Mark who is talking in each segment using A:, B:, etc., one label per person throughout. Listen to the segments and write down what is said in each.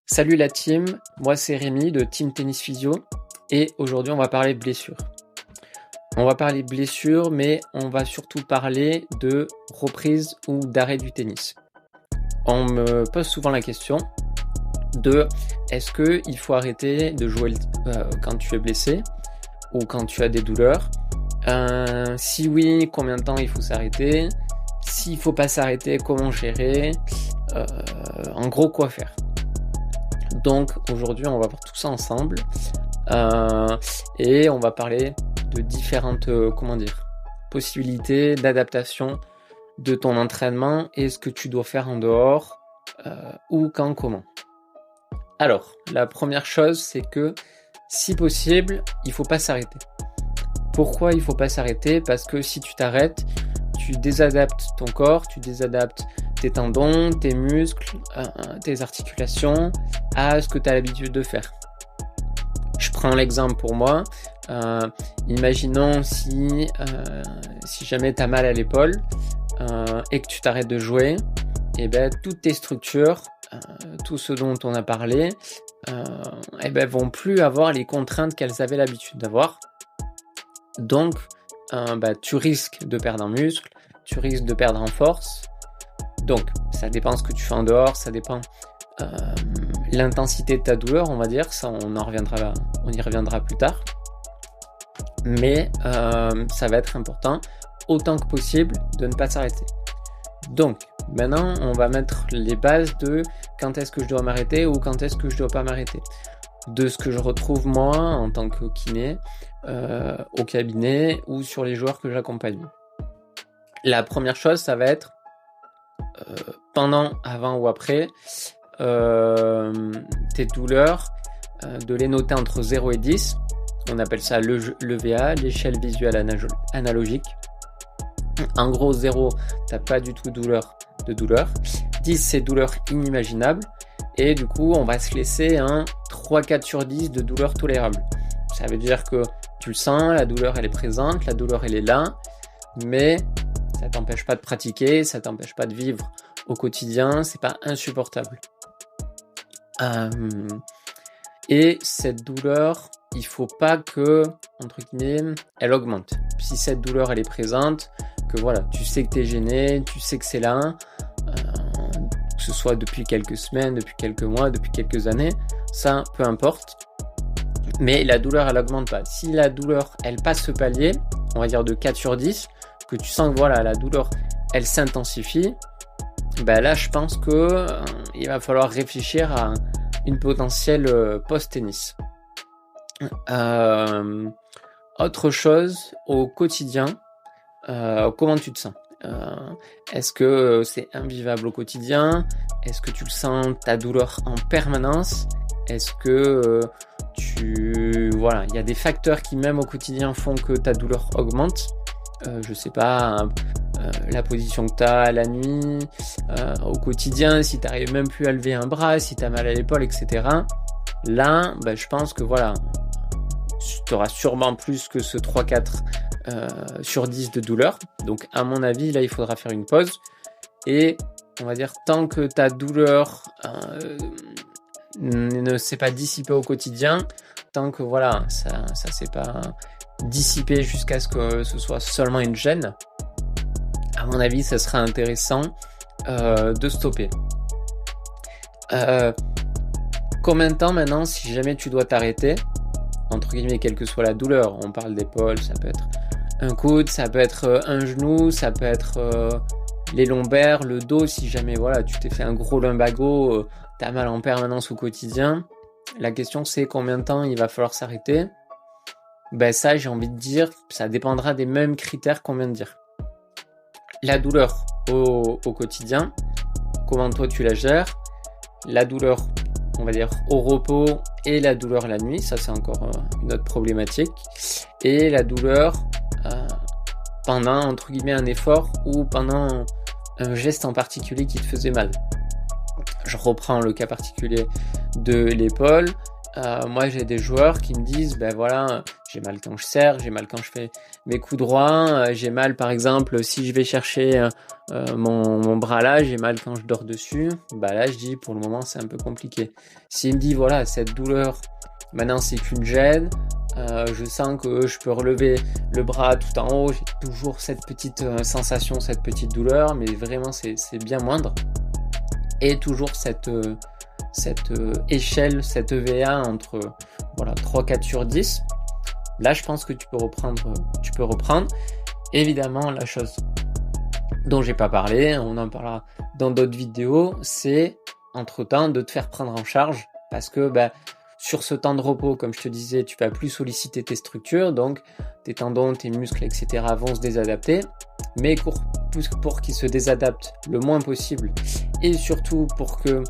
A: Salut la team, moi c'est Rémi de Team Tennis Physio et aujourd'hui on va parler blessures. On va parler blessures mais on va surtout parler de reprise ou d'arrêt du tennis. On me pose souvent la question de est-ce qu'il faut arrêter de jouer quand tu es blessé ou quand tu as des douleurs. Si oui, combien de temps il faut s'arrêter? S'il ne faut pas s'arrêter, comment gérer? En gros, quoi faire? Donc aujourd'hui, on va voir tout ça ensemble et on va parler de différentes possibilités d'adaptation de ton entraînement et ce que tu dois faire en dehors ou quand, comment. Alors, la première chose, c'est que si possible, il ne faut pas s'arrêter. Pourquoi il ne faut pas s'arrêter? Parce que si tu t'arrêtes, tu désadaptes ton corps, tu désadaptes tes tendons, tes muscles, tes articulations à ce que tu as l'habitude de faire. Je prends l'exemple pour moi. Imaginons si jamais tu as mal à l'épaule et que tu t'arrêtes de jouer, et toutes tes structures, tout ce dont on a parlé, vont plus avoir les contraintes qu'elles avaient l'habitude d'avoir. Donc, tu risques de perdre en muscle, tu risques de perdre en force. Donc, ça dépend ce que tu fais en dehors, ça dépend l'intensité de ta douleur, on va dire. Ça, on y reviendra plus tard. Mais ça va être important, autant que possible, de ne pas s'arrêter. Donc, maintenant, on va mettre les bases de quand est-ce que je dois m'arrêter ou quand est-ce que je dois pas m'arrêter. De ce que je retrouve moi en tant que kiné, au cabinet ou sur les joueurs que j'accompagne. La première chose, ça va être pendant, avant ou après tes douleurs, de les noter entre 0 et 10. On appelle ça l'EVA, l'échelle visuelle analogique. En gros, 0, t'as pas du tout de douleur. 10, c'est douleur inimaginable. Et du coup, on va se laisser un 3-4 sur 10 de douleur tolérable. Ça veut dire que tu le sens, la douleur elle est présente, la douleur elle est là, mais ça t'empêche pas de pratiquer, ça t'empêche pas de vivre au quotidien, c'est pas insupportable. Et cette douleur, il faut pas que, entre guillemets, elle augmente. Si cette douleur elle est présente, que voilà, tu sais que t'es gêné, tu sais que c'est là, que ce soit depuis quelques semaines, depuis quelques mois, depuis quelques années, ça, peu importe. Mais la douleur, elle augmente pas. Si la douleur, elle passe ce palier, on va dire de 4 sur 10, que tu sens que voilà, la douleur, elle s'intensifie, là, je pense que il va falloir réfléchir à une potentielle post-tennis. Autre chose, au quotidien, comment tu te sens? Est-ce que c'est invivable au quotidien? Est-ce que tu le sens, ta douleur en permanence? Est-ce que il y a des facteurs qui même au quotidien font que ta douleur augmente? Je sais pas, la position que tu as la nuit, au quotidien, si tu n'arrives même plus à lever un bras, si tu as mal à l'épaule, etc. Là, je pense que voilà, tu auras sûrement plus que ce 3-4 sur 10 de douleur. Donc à mon avis, là, il faudra faire une pause. Et on va dire, tant que ta douleur ne s'est pas dissipée au quotidien, tant que voilà, ça s'est pas dissipé jusqu'à ce que ce soit seulement une gêne, à mon avis, ça sera intéressant de stopper. Combien de temps maintenant, si jamais tu dois t'arrêter, entre guillemets, quelle que soit la douleur, on parle d'épaule, ça peut être un coude, ça peut être un genou, ça peut être les lombaires, le dos, si jamais voilà, tu t'es fait un gros lumbago, t'as mal en permanence au quotidien. La question c'est combien de temps il va falloir s'arrêter. Ça, j'ai envie de dire, ça dépendra des mêmes critères qu'on vient de dire. La douleur au quotidien, comment toi tu la gères. La douleur, on va dire, au repos et la douleur la nuit, ça c'est encore une autre problématique. Et la douleur pendant, entre guillemets, un effort ou pendant un geste en particulier qui te faisait mal. Je reprends le cas particulier de l'épaule. moi j'ai des joueurs qui me disent ben voilà, j'ai mal quand je serre, j'ai mal quand je fais mes coups droits, j'ai mal par exemple si je vais chercher mon bras là, j'ai mal quand je dors dessus. Bah là je dis pour le moment c'est un peu compliqué. S'il me dit voilà, cette douleur maintenant c'est qu'une gêne, je sens que je peux relever le bras tout en haut, j'ai toujours cette petite sensation, cette petite douleur, mais vraiment c'est bien moindre. Et toujours cette échelle, cette EVA entre voilà, 3-4/10. Là, je pense que tu peux reprendre. Évidemment, la chose dont j'ai pas parlé, on en parlera dans d'autres vidéos, c'est entre-temps de te faire prendre en charge parce que sur ce temps de repos, comme je te disais, tu vas plus solliciter tes structures, donc tes tendons, tes muscles, etc. vont se désadapter, mais pour qu'ils se désadaptent le moins possible et surtout pour que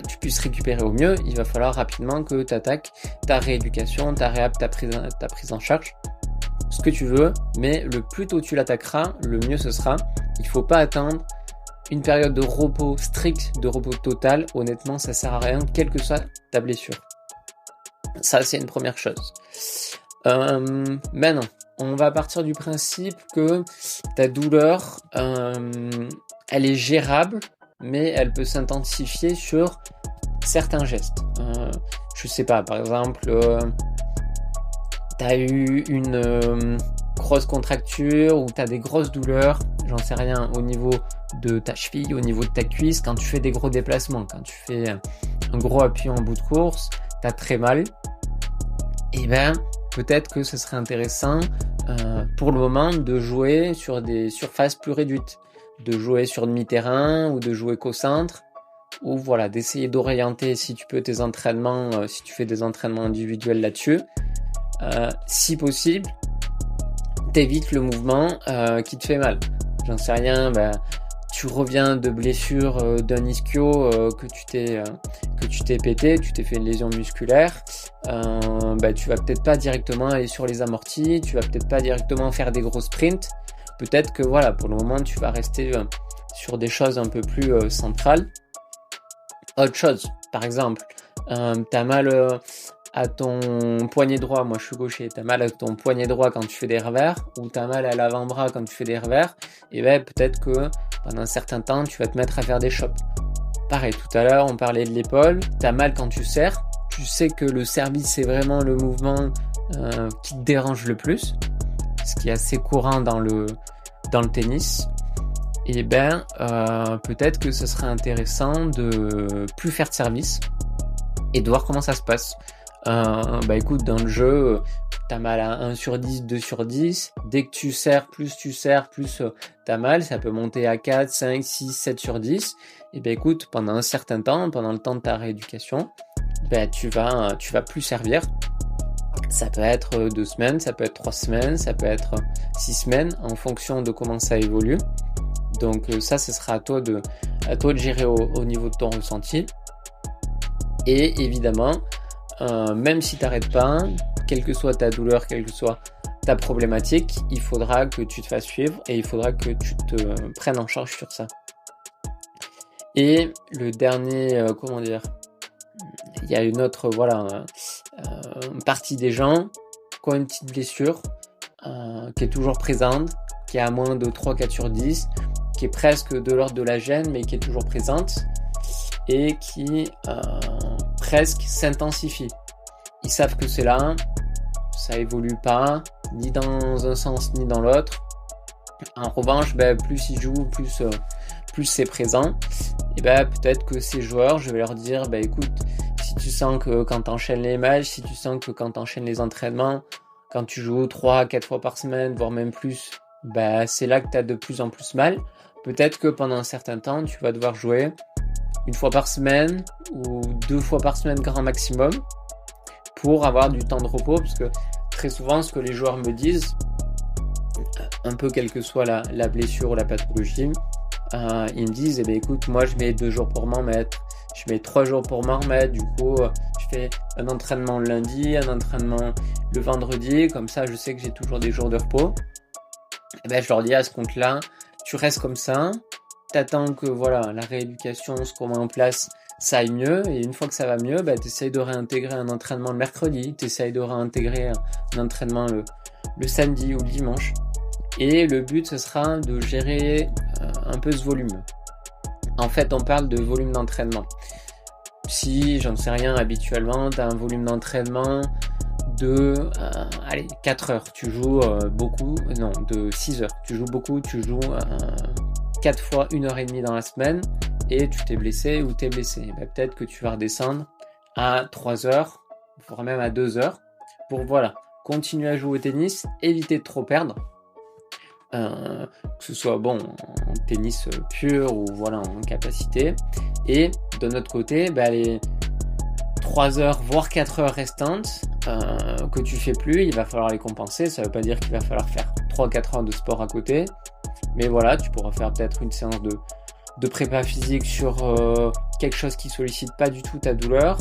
A: tu puisses récupérer au mieux, il va falloir rapidement que tu attaques ta rééducation, ta réhab, ta prise en charge, ce que tu veux, mais le plus tôt tu l'attaqueras, le mieux ce sera. Il ne faut pas attendre une période de repos strict, de repos total. Honnêtement, ça sert à rien, quelle que soit ta blessure. Ça, c'est une première chose. Maintenant, on va partir du principe que ta douleur, elle est gérable, mais elle peut s'intensifier sur certains gestes. Je sais pas, par exemple, tu as eu une grosse contracture ou tu as des grosses douleurs, j'en sais rien, au niveau de ta cheville, au niveau de ta cuisse, quand tu fais des gros déplacements, quand tu fais un gros appui en bout de course, tu as très mal. Et peut-être que ce serait intéressant pour le moment de jouer sur des surfaces plus réduites, de jouer sur demi-terrain ou de jouer qu'au centre, ou voilà, d'essayer d'orienter si tu peux tes entraînements, si tu fais des entraînements individuels là-dessus. Si possible, t'évites le mouvement qui te fait mal. J'en sais rien, tu reviens de blessure d'un ischio que tu t'es pété, tu t'es fait une lésion musculaire, tu vas peut-être pas directement aller sur les amortis, tu vas peut-être pas directement faire des gros sprints. Peut-être que voilà, pour le moment, tu vas rester sur des choses un peu plus centrales. Autre chose, par exemple, t'as mal à ton poignet droit, moi je suis gaucher, t'as mal à ton poignet droit quand tu fais des revers, ou t'as mal à l'avant-bras quand tu fais des revers, et peut-être que pendant un certain temps, tu vas te mettre à faire des chops. Pareil, tout à l'heure, on parlait de l'épaule, t'as mal quand tu serres, tu sais que le service, c'est vraiment le mouvement qui te dérange le plus, ce qui est assez courant dans le tennis. Et peut-être que ce serait intéressant de plus faire de service et de voir comment ça se passe. Écoute, dans le jeu, t'as mal à 1/10, 2/10. Dès que tu serres, plus t'as mal. Ça peut monter à 4, 5, 6, 7/10. Et écoute, pendant un certain temps, pendant le temps de ta rééducation, tu vas plus servir. Ça peut être 2 semaines, ça peut être 3 semaines, ça peut être 6 semaines, en fonction de comment ça évolue. Donc ça, ce sera à toi de gérer au niveau de ton ressenti. Et évidemment, même si tu n'arrêtes pas, quelle que soit ta douleur, quelle que soit ta problématique, il faudra que tu te fasses suivre et il faudra que tu te prennes en charge sur ça. Et le dernier, il y a une autre partie des gens qui ont une petite blessure qui est toujours présente, qui est à moins de 3/4/10, qui est presque de l'ordre de la gêne, mais qui est toujours présente et qui presque s'intensifie. Ils savent que c'est là, ça évolue pas, ni dans un sens ni dans l'autre. En revanche, plus ils jouent, plus c'est présent. Et peut-être que ces joueurs, je vais leur dire, écoute, si tu sens que quand tu enchaînes les matchs, si tu sens que quand tu enchaînes les entraînements, quand tu joues 3-4 fois par semaine, voire même plus, c'est là que tu as de plus en plus mal. Peut-être que pendant un certain temps, tu vas devoir jouer 1 fois par semaine ou 2 fois par semaine grand maximum pour avoir du temps de repos, parce que très souvent, ce que les joueurs me disent, un peu quelle que soit la blessure ou la pathologie, ils me disent, écoute, moi je mets 2 jours pour m'en remettre, je mets 3 jours pour m'en remettre, du coup je fais un entraînement le lundi, un entraînement le vendredi, comme ça je sais que j'ai toujours des jours de repos. Je leur dis à ce compte-là, tu restes comme ça, t'attends que la rééducation se met en place ça aille mieux, et une fois que ça va mieux, tu essayes de réintégrer un entraînement le mercredi, tu essayes de réintégrer un entraînement le samedi ou le dimanche, et le but ce sera de gérer un peu ce volume. En fait, on parle de volume d'entraînement. Si, j'en sais rien, habituellement, tu as un volume d'entraînement de 4 heures, tu joues de 6 heures, tu joues beaucoup, tu joues 4 fois 1h30 dans la semaine, et tu t'es blessé ou t'es blessé. Peut-être que tu vas redescendre à 3 heures, voire même à 2 heures, pour continuer à jouer au tennis, éviter de trop perdre, que ce soit en tennis pur ou en capacité, et de notre côté, les 3 heures voire 4 heures restantes que tu fais plus, il va falloir les compenser. Ça veut pas dire qu'il va falloir faire 3-4 heures de sport à côté, mais tu pourras faire peut-être une séance de prépa physique sur quelque chose qui sollicite pas du tout ta douleur.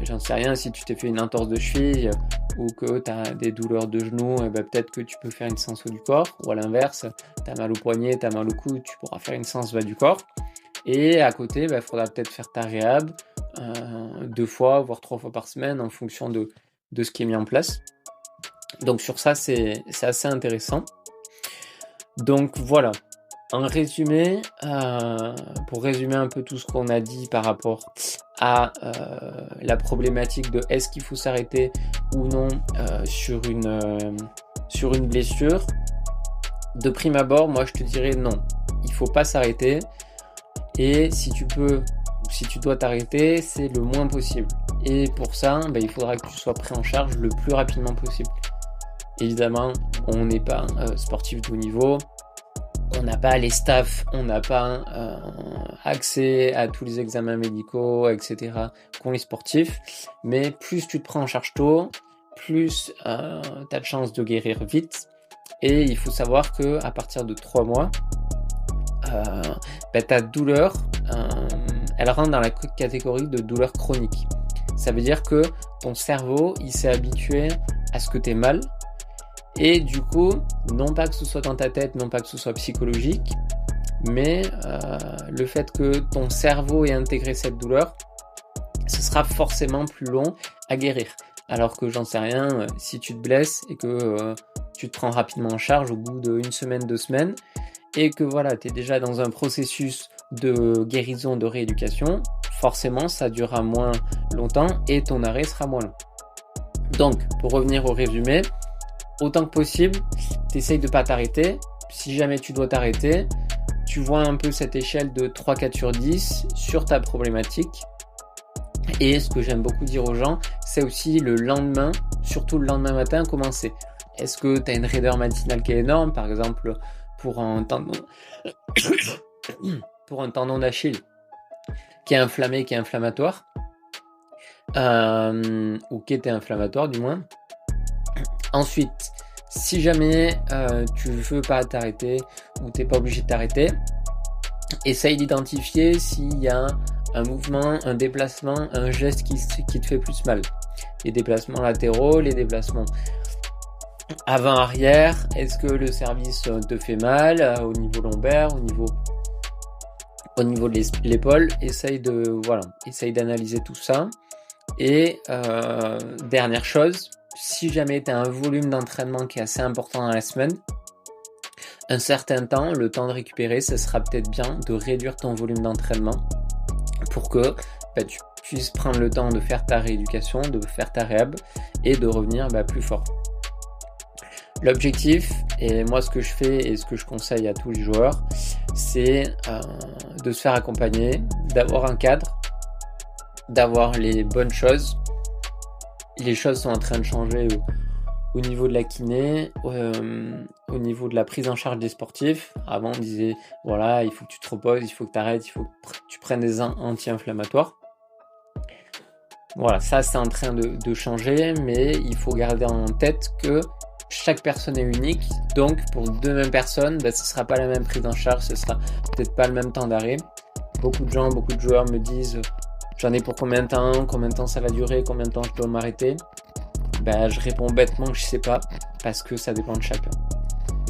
A: J'en sais rien, si tu t'es fait une entorse de cheville ou que tu as des douleurs de genoux, peut-être que tu peux faire une séance haut du corps, ou à l'inverse, tu as mal au poignet, tu as mal au cou, tu pourras faire une séance bas du corps. Et à côté, il faudra peut-être faire ta réhab 2 fois, voire 3 fois par semaine en fonction de ce qui est mis en place. Donc sur ça, c'est assez intéressant. Donc voilà, en résumé, pour résumer un peu tout ce qu'on a dit par rapport à la problématique de est-ce qu'il faut s'arrêter ou non sur une blessure, de prime abord, moi je te dirais non, il faut pas s'arrêter, et si tu dois t'arrêter, c'est le moins possible, et pour ça il faudra que tu sois pris en charge le plus rapidement possible. Évidemment, on n'est pas sportif de haut niveau, on n'a pas les staffs, on n'a pas accès à tous les examens médicaux, etc. qu'ont les sportifs, mais plus tu te prends en charge tôt, plus tu as de chances de guérir vite. Et il faut savoir qu'à partir de 3 mois, ta douleur, elle rentre dans la catégorie de douleur chronique. Ça veut dire que ton cerveau, il s'est habitué à ce que tu aies mal, et du coup, non pas que ce soit dans ta tête, non pas que ce soit psychologique, mais le fait que ton cerveau ait intégré cette douleur, ce sera forcément plus long à guérir. Alors que j'en sais rien, si tu te blesses et que tu te prends rapidement en charge au bout d'1 semaine, 2 semaines, et que tu es déjà dans un processus de guérison, de rééducation, forcément ça durera moins longtemps et ton arrêt sera moins long. Donc, pour revenir au résumé, autant que possible, t'essayes de pas t'arrêter. Si jamais tu dois t'arrêter, tu vois un peu cette échelle de 3-4 sur 10 sur ta problématique. Et ce que j'aime beaucoup dire aux gens, c'est aussi le lendemain, surtout le lendemain matin, comment c'est. Est-ce que tu as une raideur matinale qui est énorme, par exemple pour un tendon d'Achille qui est inflammé, qui est inflammatoire, ou qui était inflammatoire du moins. Ensuite, si jamais tu veux pas t'arrêter ou t'es pas obligé de t'arrêter, essaye d'identifier s'il y a un mouvement, un déplacement, un geste qui te fait plus mal. Les déplacements latéraux, les déplacements avant-arrière, est-ce que le service te fait mal au niveau lombaire, au niveau de l'épaule? Essaye d'analyser tout ça. Et dernière chose, si jamais tu as un volume d'entraînement qui est assez important dans la semaine, un certain temps, le temps de récupérer, ce sera peut-être bien de réduire ton volume d'entraînement pour que tu puisses prendre le temps de faire ta rééducation, de faire ta réhab et de revenir plus fort. L'objectif, et moi ce que je fais et ce que je conseille à tous les joueurs, c'est de se faire accompagner, d'avoir un cadre, d'avoir les bonnes choses. Les choses sont en train de changer au niveau de la kiné, au niveau de la prise en charge des sportifs. Avant on disait voilà, il faut que tu te reposes, il faut que tu arrêtes, il faut que tu prennes des anti-inflammatoires. Voilà, ça c'est en train de changer, mais il faut garder en tête que chaque personne est unique, donc pour deux mêmes personnes, ce ne sera pas la même prise en charge, ce sera peut-être pas le même temps d'arrêt. Beaucoup de joueurs me disent j'en ai pour combien de temps ça va durer, combien de temps je dois m'arrêter. Je réponds bêtement que je sais pas, parce que ça dépend de chacun.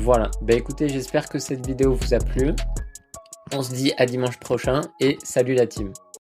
A: Voilà, écoutez, j'espère que cette vidéo vous a plu. On se dit à dimanche prochain et salut la team.